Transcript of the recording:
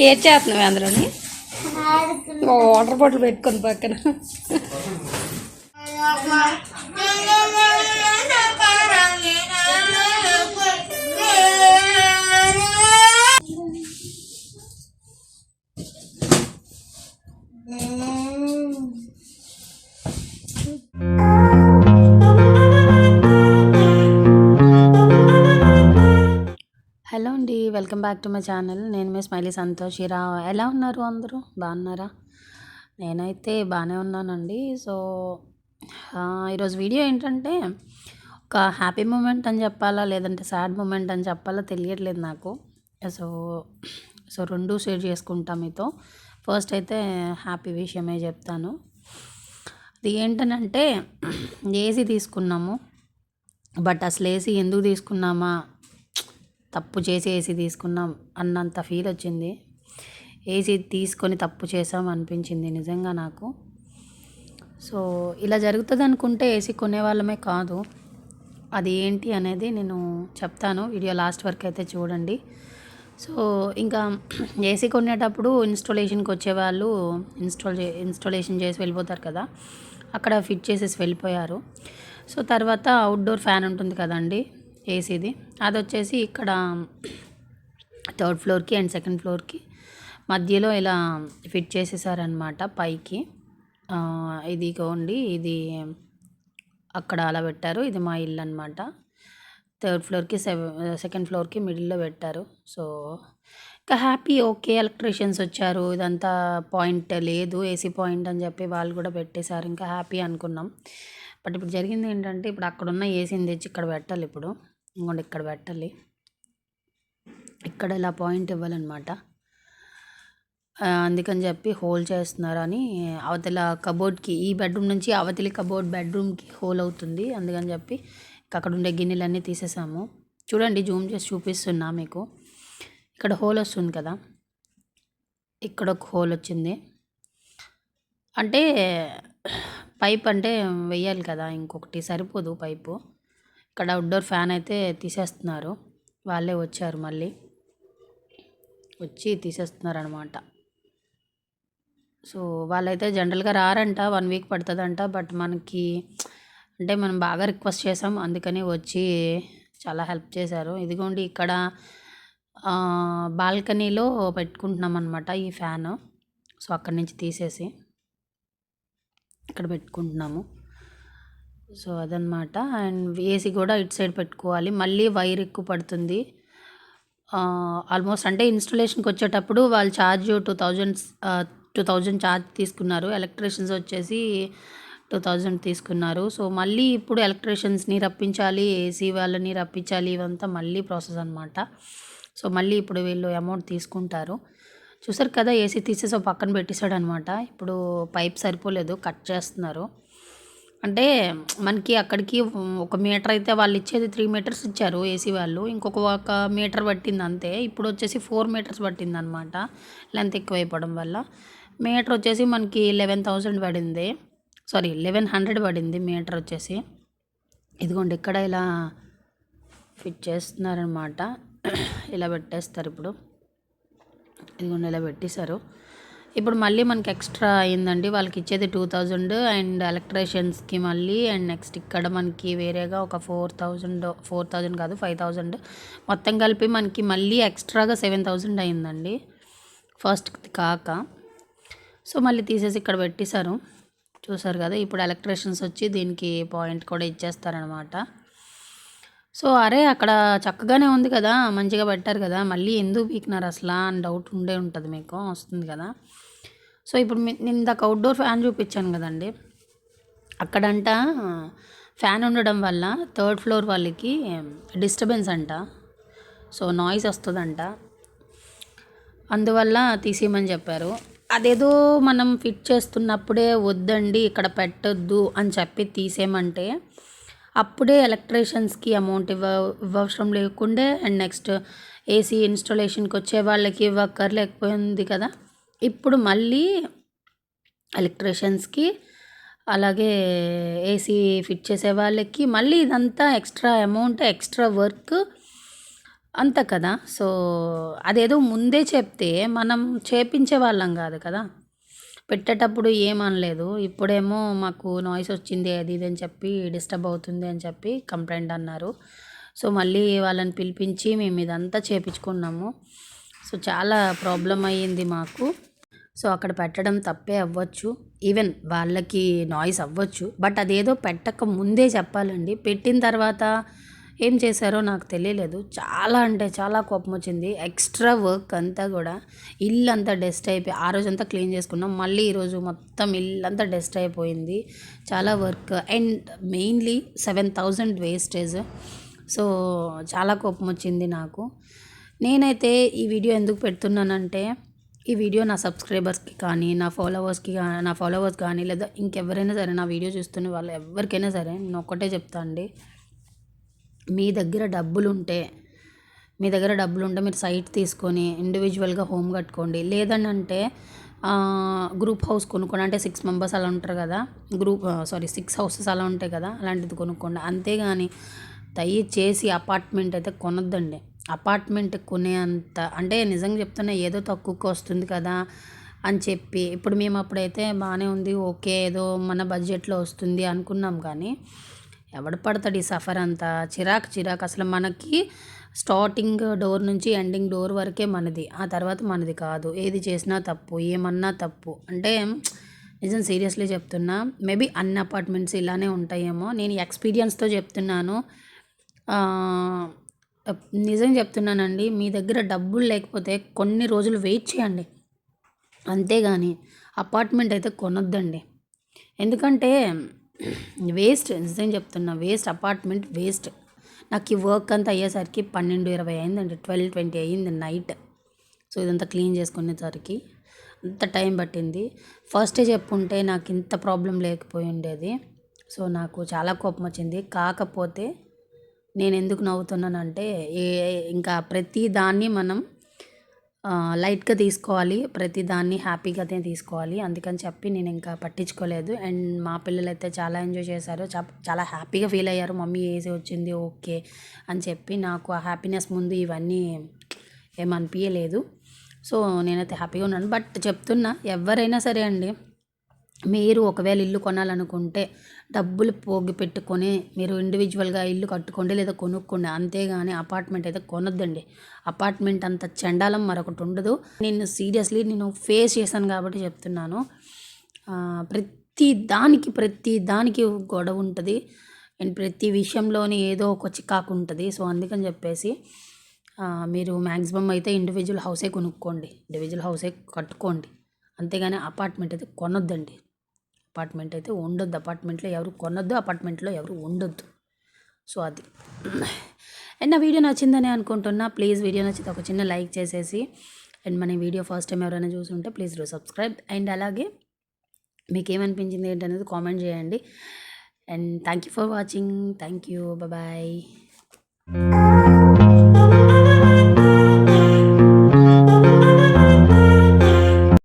ఏ చేస్తున్నావు అందులోని water bottle పెట్టుకొని పక్కన హలో అండి, welcome back to my channel. నేను మీ స్మైలీ సంతోష్. ఎలా ఉన్నారు? అందరూ బాగున్నారా? నేనైతే బాగానే ఉన్నానండి. సో ఈరోజు వీడియో ఏంటంటే ఒక హ్యాపీ మూమెంట్ అని చెప్పాలా లేదంటే సాడ్ మూమెంట్ అని చెప్పాలా తెలియట్లేదు నాకు. సో సో రెండు షేర్ చేసుకుంటా మీతో. ఫస్ట్ అయితే హ్యాపీ విషయమే చెప్తాను. అది ఏంటనంటే ఏసీ తీసుకున్నాము. బట్ అసలు ఏసీ ఎందుకు తీసుకున్నామా, తప్పు చేసి ఏసీ తీసుకున్నాం అన్నంత ఫీల్ వచ్చింది. ఏసీ తీసుకొని తప్పు చేసాం అనిపించింది నిజంగా నాకు. సో ఇలా జరుగుతుంది అనుకుంటే ఏసీ కొనేవాళ్ళమే కాదు. అది ఏంటి అనేది నేను చెప్తాను. వీడియో లాస్ట్ వరకు అయితే చూడండి. సో ఇంకా ఏసీ కొనేటప్పుడు ఇన్స్టాలేషన్కి వచ్చేవాళ్ళు ఇన్స్టాలేషన్ చేసి వెళ్ళిపోతారు కదా, అక్కడ ఫిట్ చేసేసి వెళ్ళిపోయారు. సో తర్వాత అవుట్డోర్ ఫ్యాన్ ఉంటుంది కదండి ఏసీది, అది వచ్చేసి ఇక్కడ 3rd ఫ్లోర్కి అండ్ 2nd ఫ్లోర్కి మధ్యలో ఇలా ఫిట్ చేసేసారనమాట పైకి. ఇది కోండి, ఇది అక్కడ అలా పెట్టారు. ఇది మా ఇల్లు అనమాట. 3rd ఫ్లోర్కి 2nd ఫ్లోర్కి మిడిల్లో పెట్టారు. సో ఇంకా హ్యాపీ. ఓకే, ఎలక్ట్రీషియన్స్ వచ్చారు, ఇదంతా పాయింట్ లేదు ఏసీ పాయింట్ అని చెప్పి వాళ్ళు కూడా పెట్టేశారు. ఇంకా హ్యాపీ అనుకున్నాం. బట్ ఇప్పుడు జరిగింది ఏంటంటే, ఇప్పుడు అక్కడున్న ఏసీని తెచ్చి ఇక్కడ పెట్టాలి. ఇప్పుడు ఇంకోండి ఇక్కడ పెట్టాలి, ఇక్కడ ఇలా పాయింట్ ఇవ్వాలన్నమాట. అందుకని చెప్పి హోల్ చేస్తున్నారని అవతల కబోర్డ్కి, ఈ బెడ్రూమ్ నుంచి అవతలి కబోర్డ్ బెడ్రూమ్కి హోల్ అవుతుంది. అందుకని చెప్పి అక్కడ ఉండే గిన్నెలన్నీ తీసేసాము. చూడండి, జూమ్ చేసి చూపిస్తున్నా మీకు. ఇక్కడ హోల్ వస్తుంది కదా, ఇక్కడ ఒక హోల్ వచ్చింది. అంటే పైప్ అంటే వెయ్యాలి కదా, ఇంకొకటి సరిపోదు పైపు. ఇక్కడ అవుట్డోర్ ఫ్యాన్ అయితే తీసేస్తున్నారు. వాళ్ళే వచ్చారు, మళ్ళీ వచ్చి తీసేస్తున్నారు అనమాట. సో వాళ్ళైతే జనరల్గా రారంట, 1 వీక్ పడుతుందంట. బట్ మనకి అంటే మనం బాగా రిక్వెస్ట్ చేసాం, అందుకని వచ్చి చాలా హెల్ప్ చేశారు. ఇదిగోండి ఇక్కడ బాల్కనీలో పెట్టుకుంటున్నాం అనమాట ఈ ఫ్యాను. సో అక్కడి నుంచి తీసేసి ఇక్కడ పెట్టుకుంటున్నాము. సో అదనమాట. అండ్ ఏసీ కూడా ఇటు సైడ్ పెట్టుకోవాలి, మళ్ళీ వైర్ ఎక్కువ పడుతుంది ఆల్మోస్ట్. అంటే ఇన్స్టాలేషన్కి వచ్చేటప్పుడు వాళ్ళు ఛార్జ్ 2000 ఛార్జ్ తీసుకున్నారు. ఎలక్ట్రీషియన్స్ వచ్చేసి 2000 తీసుకున్నారు. సో మళ్ళీ ఇప్పుడు ఎలక్ట్రీషియన్స్ని రప్పించాలి, ఏసీ వాళ్ళని రప్పించాలి, ఇవంతా మళ్ళీ ప్రాసెస్ అనమాట. సో మళ్ళీ ఇప్పుడు వీళ్ళు అమౌంట్ తీసుకుంటారు. చూసారు కదా, ఏసీ తీసేసి పక్కన పెట్టేశాడు అనమాట. ఇప్పుడు పైప్ సరిపోలేదు, కట్ చేస్తున్నారు. అంటే మనకి అక్కడికి 1 మీటర్ అయితే వాళ్ళు ఇచ్చేది 3 మీటర్స్ ఇచ్చారు ఏసీ వాళ్ళు, ఇంకొక 1 మీటర్ పట్టింది అంతే. ఇప్పుడు వచ్చేసి 4 మీటర్స్ పట్టింది అనమాట, లెంత్ ఎక్కువైపోవడం వల్ల. మీటర్ వచ్చేసి మనకి 11,000 పడింది, సారీ 1100 పడింది మీటర్ వచ్చేసి. ఇదిగోండి ఇక్కడ ఇలా ఫిట్ చేస్తున్నారనమాట. ఇలా పెట్టేస్తారు ఇప్పుడు. ఇదిగోండి ఇలా పెట్టేశారు. ఇప్పుడు మళ్ళీ మనకి ఎక్స్ట్రా అయిందండి, వాళ్ళకి ఇచ్చేది 2000 అండ్ ఎలక్ట్రీషియన్స్కి మళ్ళీ. అండ్ నెక్స్ట్ ఇక్కడ మనకి వేరేగా ఒక 4,000 కాదు 5,000 మొత్తం కలిపి మనకి మళ్ళీ ఎక్స్ట్రాగా 7,000 అయిందండి ఫస్ట్ కాక. సో మళ్ళీ తీసేసి ఇక్కడ పెట్టేశారు. చూసారు కదా, ఇప్పుడు ఎలక్ట్రీషియన్స్ వచ్చి దీనికి పాయింట్ కూడా ఇచ్చేస్తారనమాట. సో అరే అక్కడ చక్కగానే ఉంది కదా, మంచిగా పెట్టారు కదా, మళ్ళీ ఎందుకు పీకినారు అసలు అని డౌట్ ఉండే ఉంటుంది మీకు, వస్తుంది కదా. సో ఇప్పుడు నేను ఇందాక అవుట్డోర్ ఫ్యాన్ చూపించాను కదండి, అక్కడంట ఫ్యాన్ ఉండడం వల్ల 3rd ఫ్లోర్ వాళ్ళకి డిస్టర్బెన్స్ అంట. సో నాయిస్ వస్తుందంట, అందువల్ల తీసేయమని చెప్పారు. అదేదో మనం ఫిట్ చేస్తున్నప్పుడే వద్దండి ఇక్కడ పెట్టొద్దు అని చెప్పి తీసేయమంటే అప్పుడే ఎలక్ట్రీషియన్స్కి అమౌంట్ ఇవ్వవసరం లేకుండే. అండ్ నెక్స్ట్ ఏసీ ఇన్స్టాలేషన్కి వచ్చే వాళ్ళకి ఇవ్వక్కర్లేకపోయింది కదా. ఇప్పుడు మళ్ళీ ఎలక్ట్రీషియన్స్కి అలాగే ఏసీ ఫిట్ చేసే వాళ్ళకి మళ్ళీ ఇదంతా ఎక్స్ట్రా అమౌంట్, ఎక్స్ట్రా వర్క్ అంత కదా. సో అదేదో ముందే చెప్తే మనం చేపించే వాళ్ళం కాదు కదా. పెట్టేటప్పుడు ఏమనలేదు, ఇప్పుడేమో మాకు నాయిస్ వచ్చింది అది ఇది అని చెప్పి డిస్టర్బ్ అవుతుంది అని చెప్పి కంప్లైంట్ అన్నారు. సో మళ్ళీ వాళ్ళని పిలిపించి మేము ఇదంతా చేపించుకున్నాము. సో చాలా ప్రాబ్లం అయ్యింది మాకు. సో అక్కడ పెట్టడం తప్పే అవ్వచ్చు, ఈవెన్ వాళ్ళకి నాయిస్ అవ్వచ్చు, బట్ అదేదో పెట్టక ముందే చెప్పాలండి. పెట్టిన తర్వాత ఏం చేశారో నాకు తెలియలేదు. చాలా అంటే చాలా కోపం వచ్చింది. ఎక్స్ట్రా వర్క్ అంతా కూడా ఇల్లు అంతా డస్ట్ అయిపోయి, ఆ రోజంతా క్లీన్ చేసుకున్నాం, మళ్ళీ ఈరోజు మొత్తం ఇల్లంతా డస్ట్ అయిపోయింది. చాలా work and mainly 7,000 wastage. So చాలా కోపం వచ్చింది నాకు. నేనైతే ఈ వీడియో ఎందుకు పెడుతున్నానంటే, ఈ వీడియో నా సబ్స్క్రైబర్స్కి కానీ, నా ఫాలోవర్స్ కానీ, లేదా ఇంకెవరైనా సరే, నా వీడియో చూస్తున్న వాళ్ళు ఎవరికైనా సరే నేను ఒక్కటే చెప్తా అండి. మీ దగ్గర డబ్బులుంటే మీరు సైట్ తీసుకొని ఇండివిజువల్గా హోమ్ కట్టుకోండి. లేదనంటే గ్రూప్ హౌస్ కొనుక్కోండి. అంటే 6 మెంబర్స్ అలా ఉంటారు కదా, 6 హౌసెస్ అలా ఉంటాయి కదా, అలాంటిది కొనుక్కోండి. అంతేగాని దయచేసి అపార్ట్మెంట్ అయితే కొనొద్దండి. అపార్ట్మెంట్ కొనే అంత, అంటే నిజంగా చెప్తున్నా, ఏదో తక్కువకి వస్తుంది కదా అని చెప్పి, ఇప్పుడు మేము అప్పుడైతే బాగానే ఉంది, ఓకే ఏదో మన బడ్జెట్లో వస్తుంది అనుకున్నాం. కానీ ఎవడు పడతాడు ఈ సఫర్ అంతా? చిరాకు అసలు. మనకి స్టార్టింగ్ డోర్ నుంచి ఎండింగ్ డోర్ వరకే మనది, ఆ తర్వాత మనది కాదు. ఏది చేసినా తప్పు, ఏమన్నా తప్పు. అంటే నిజం సీరియస్లీ చెప్తున్నా, మేబీ అన్ని అపార్ట్మెంట్స్ ఇలానే ఉంటాయేమో, నేను ఎక్స్పీరియన్స్తో చెప్తున్నాను. నిజం చెప్తున్నానండి. మీ దగ్గర డబ్బులు లేకపోతే కొన్ని రోజులు వెయిట్ చేయండి, అంతేగాని అపార్ట్మెంట్ అయితే కొనొద్దండి. ఎందుకంటే వేస్ట్, నిజం చెప్తున్నా, వేస్ట్. Apartment waste. నాకు ఈ వర్క్ అంతా అయ్యేసరికి 12-20 అయిందండి, 12-20 అయ్యింది నైట్. సో ఇదంతా క్లీన్ చేసుకునేసరికి అంత టైం పట్టింది. ఫస్టే చెప్పుంటే నాకు ఇంత ప్రాబ్లం లేకపోయి ఉండేది. సో నాకు చాలా కోపం వచ్చింది. కాకపోతే నేను ఎందుకు నవ్వుతున్నానంటే, ఇంకా ప్రతి దాన్ని మనం లైట్గా తీసుకోవాలి, ప్రతి దాన్ని హ్యాపీగానే తీసుకోవాలి. అందుకని చెప్పి నేను ఇంకా పట్టించుకోలేదు. అండ్ మా పిల్లలైతే చాలా ఎంజాయ్ చేశారు, చాలా హ్యాపీగా ఫీల్ అయ్యారు. మమ్మీ ఏసీ వచ్చింది ఓకే అని చెప్పి. నాకు ఆ హ్యాపీనెస్ ముందు ఇవన్నీ ఏమనిపించలేదు. సో నేనైతే హ్యాపీగా ఉన్నాను. బట్ చెప్తున్నా, ఎవరైనా సరే అండి, మీరు ఒకవేళ ఇల్లు కొనాలనుకుంటే డబ్బులు పోగి పెట్టుకొని మీరు ఇండివిజువల్గా ఇల్లు కట్టుకోండి, లేదా కొనుక్కోండి. అంతేగాని అపార్ట్మెంట్ అయితే కొనొద్దండి. అపార్ట్మెంట్ అంత చండాలం మరొకటి ఉండదు. నేను ఫేస్ చేశాను కాబట్టి చెప్తున్నాను. ప్రతి దానికి గొడవ ఉంటుంది, అండ్ ప్రతి విషయంలోని ఏదో ఒక చికాకు ఉంటుంది. సో అందుకని చెప్పేసి మీరు మ్యాక్సిమం అయితే ఇండివిజువల్ హౌసే కొనుక్కోండి, ఇండివిజువల్ హౌసే కట్టుకోండి. అంతేగాని అపార్ట్మెంట్ అయితే కొనొద్దండి. అపార్ట్మెంట్ అయితే ఉండొద్దు. అపార్ట్మెంట్లో ఎవరు కొనొద్దు, అపార్ట్మెంట్లో ఎవరు ఉండొద్దు. సో అది. అండ్ నా వీడియో నచ్చిందని అనుకుంటున్నా. ప్లీజ్ వీడియో నచ్చితే ఒక చిన్న లైక్ చేసేసి, అండ్ మన వీడియో ఫస్ట్ టైం ఎవరైనా చూసుంటే ప్లీజ్ డూ సబ్స్క్రైబ్. అండ్ అలాగే మీకు ఏమనిపించింది ఏంటనేది కామెంట్ చేయండి. And thank you for watching. Thank you. Bye.